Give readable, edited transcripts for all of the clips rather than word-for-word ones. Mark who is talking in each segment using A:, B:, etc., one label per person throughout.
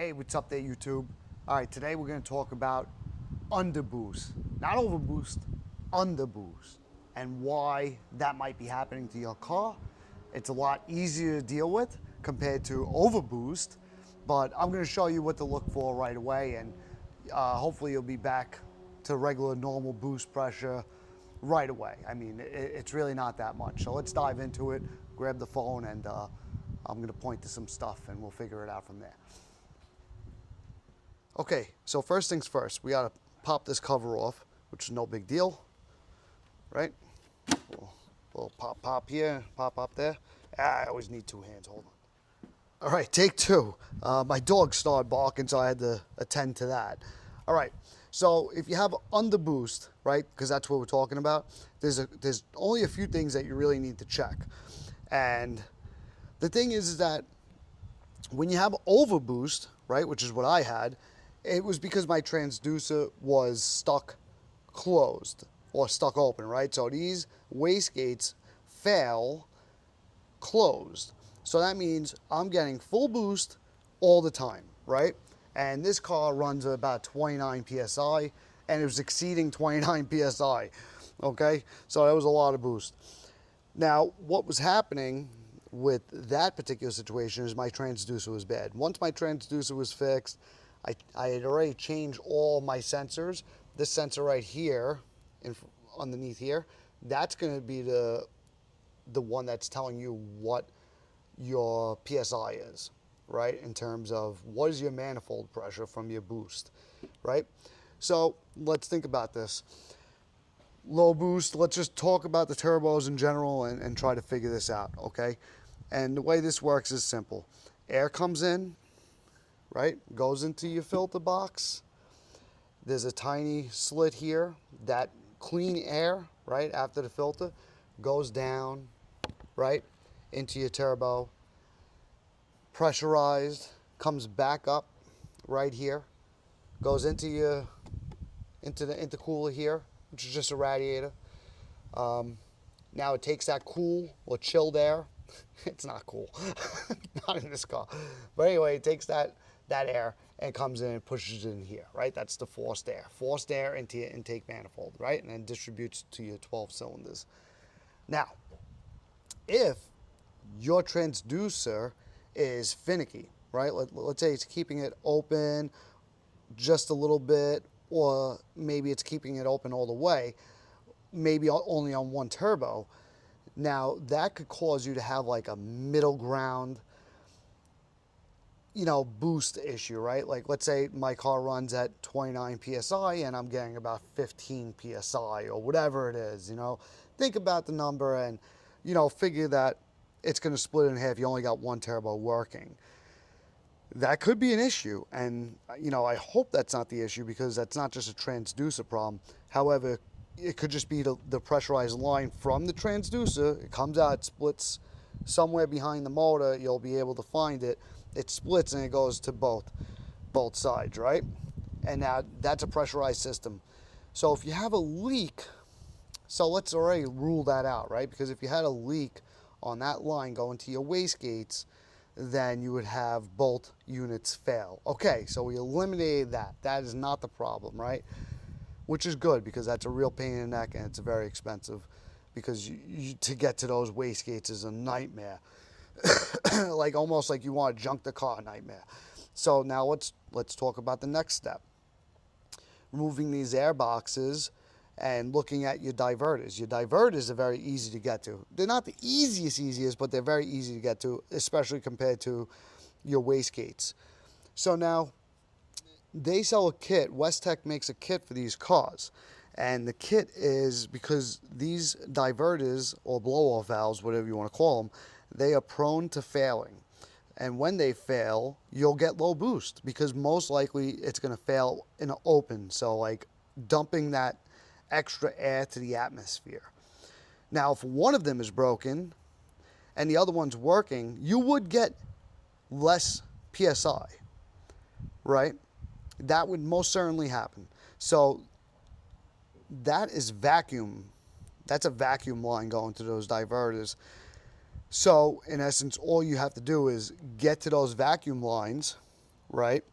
A: Hey, what's up there, YouTube? All right, today we're going to talk about underboost. Not overboost, underboost. And why that might be happening to your car. It's a lot easier to deal with compared to overboost, but I'm going to show you what to look for right away, and hopefully you'll be back to regular normal boost pressure right away. I mean, it's really not that much. So let's dive into it, grab the phone, and I'm going to point to some stuff and we'll figure it out from there. Okay, so first things first, we gotta pop this cover off, which is no big deal, right? Little pop here, pop there. I always need two hands, hold on. All right, take two. My dog started barking, so I had to attend to that. All right, so if you have underboost, right, because that's what we're talking about, there's only a few things that you really need to check. And the thing is that when you have overboost, right, which is what I had, it was because my transducer was stuck closed or stuck open, right? So these wastegates fail closed. So that means I'm getting full boost all the time, right? And this car runs at about 29 PSI and it was exceeding 29 PSI, okay? So that was a lot of boost. Now, what was happening with that particular situation is my transducer was bad. Once my transducer was fixed, I had already changed all my sensors. This sensor right here, underneath here, that's going to be the one that's telling you what your PSI is, right? In terms of what is your manifold pressure from your boost, right? So let's think about this. Low boost, let's just talk about the turbos in general and try to figure this out, okay? And the way this works is simple. Air comes in, right? Goes into your filter box. There's a tiny slit here. That clean air, right, after the filter, goes down, right, into your turbo. Pressurized, comes back up right here, goes into your intercooler here, which is just a radiator. Now it takes that cool or chilled air. It's not cool, not in this car. But anyway, it takes that air and comes in and pushes it in here, right? That's the forced air. Forced air into your intake manifold, right? And then distributes to your 12 cylinders. Now, if your transducer is finicky, right? Let's say it's keeping it open just a little bit, or maybe it's keeping it open all the way, maybe only on one turbo. Now, that could cause you to have like a middle ground, boost issue, right? Like, let's say my car runs at 29 PSI and I'm getting about 15 PSI or whatever it is, Think about the number and, figure that it's going to split in half. You only got one turbo working. That could be an issue. And, I hope that's not the issue because that's not just a transducer problem. However, it could just be the pressurized line from the transducer. It comes out, it splits somewhere behind the motor. You'll be able to find it. It splits and it goes to both sides, right? And now that's a pressurized system. So if you have a leak, so let's already rule that out, right? Because if you had a leak on that line going to your wastegates, then you would have both units fail. Okay, so we eliminated that. That is not the problem, right? Which is good because that's a real pain in the neck and it's very expensive because to get to those wastegates is a nightmare. Like almost like you want to junk the car nightmare. So now let's talk about the next step. Removing these air boxes and looking at your diverters. Your diverters are very easy to get to. They're not the easiest, but they're very easy to get to, especially compared to your wastegates. So now they sell a kit. Westech makes a kit for these cars. And the kit is because these diverters or blow-off valves, whatever you want to call them, they are prone to failing. And when they fail, you'll get low boost because most likely it's going to fail in an open. So like dumping that extra air to the atmosphere. Now, if one of them is broken and the other one's working, you would get less PSI, right? That would most certainly happen. So that is vacuum. That's a vacuum line going to those diverters. So in essence, all you have to do is get to those vacuum lines, right?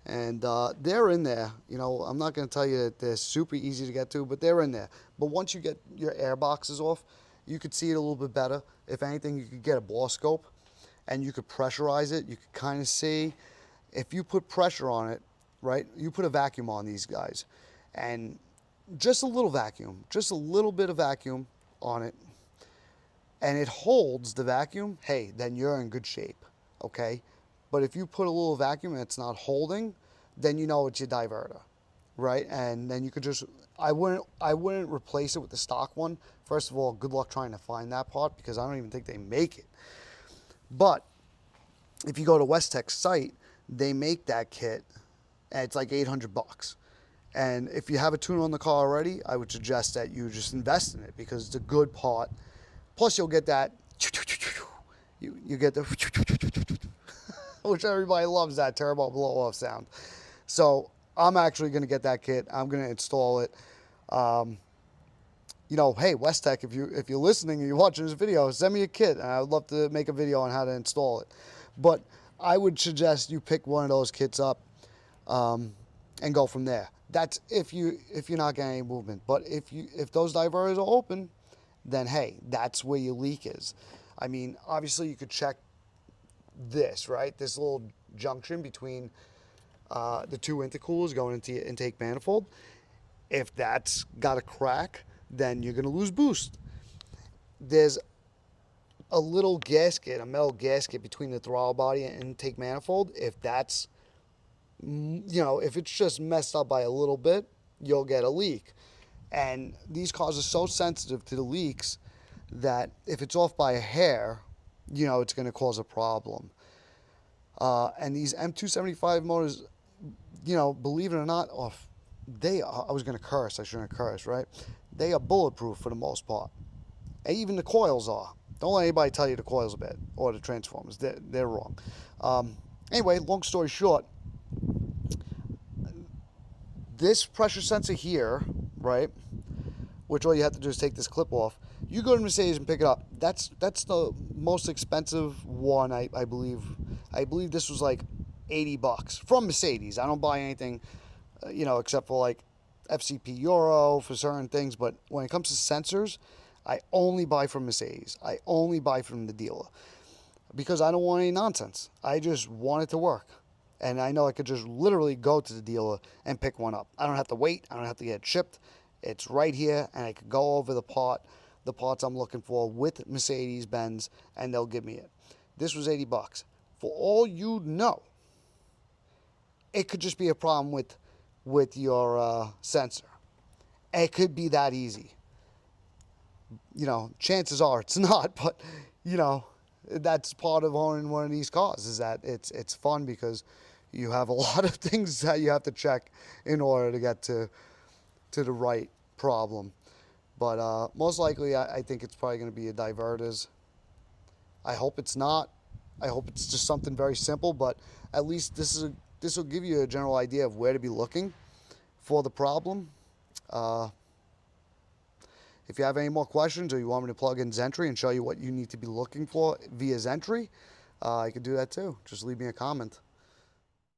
A: And they're in there. You know, I'm not going to tell you that they're super easy to get to, but they're in there. But once you get your air boxes off, you could see it a little bit better. If anything, you could get a bore scope and you could pressurize it. You could kind of see if you put pressure on it, right? You put a vacuum on these guys and just a little vacuum, just a little bit of vacuum on it, and it holds the vacuum, hey, then you're in good shape, okay? But if you put a little vacuum and it's not holding, then you know it's your diverter, right? And then you could just, I wouldn't replace it with the stock one. First of all, good luck trying to find that part because I don't even think they make it. But if you go to Westek's site, they make that kit, and it's like 800 bucks. And if you have a tuner on the car already, I would suggest that you just invest in it because it's a good part. Plus, you'll get that, you get the, which everybody loves, that turbo blow-off sound. So I'm actually going to get that kit. I'm going to install it. You know, hey, Westek, if you're listening and you're watching this video, send me a kit. And I would love to make a video on how to install it. But I would suggest you pick one of those kits up and go from there. That's if you're not getting any movement. But if those diverters are open, then hey, that's where your leak is. I mean, obviously you could check this, right? This little junction between the two intercoolers going into your intake manifold. If that's got a crack, then you're going to lose boost. There's a little gasket, a metal gasket between the throttle body and intake manifold. If that's, you know, if it's just messed up by a little bit, you'll get a leak. And these cars are so sensitive to the leaks that if it's off by a hair, you know, it's going to cause a problem. And these M275 motors, you know, believe it or not, I was going to curse, I shouldn't curse, right? They are bulletproof for the most part. And even the coils are. Don't let anybody tell you the coils are bad or the transformers. They're wrong. Anyway, long story short, this pressure sensor here, right, which all you have to do is take this clip off. You go to Mercedes and pick it up. That's the most expensive one, I believe. I believe this was like 80 bucks from Mercedes. I don't buy anything, you know, except for like FCP Euro for certain things. But when it comes to sensors, I only buy from Mercedes. I only buy from the dealer because I don't want any nonsense. I just want it to work. And I know I could just literally go to the dealer and pick one up. I don't have to wait. I don't have to get it shipped. It's right here, and I could go over the parts I'm looking for with Mercedes-Benz, and they'll give me it. This was 80 bucks. For all you know, it could just be a problem with your sensor. It could be that easy. You know, chances are it's not, but, you know, that's part of owning one of these cars, is that it's fun because you have a lot of things that you have to check in order to get to the right problem. But most likely, I think it's probably going to be a diverters. I hope it's not. I hope it's just something very simple, but at least this will give you a general idea of where to be looking for the problem. If you have any more questions or you want me to plug in Zentry and show you what you need to be looking for via Zentry, you can do that too. Just leave me a comment.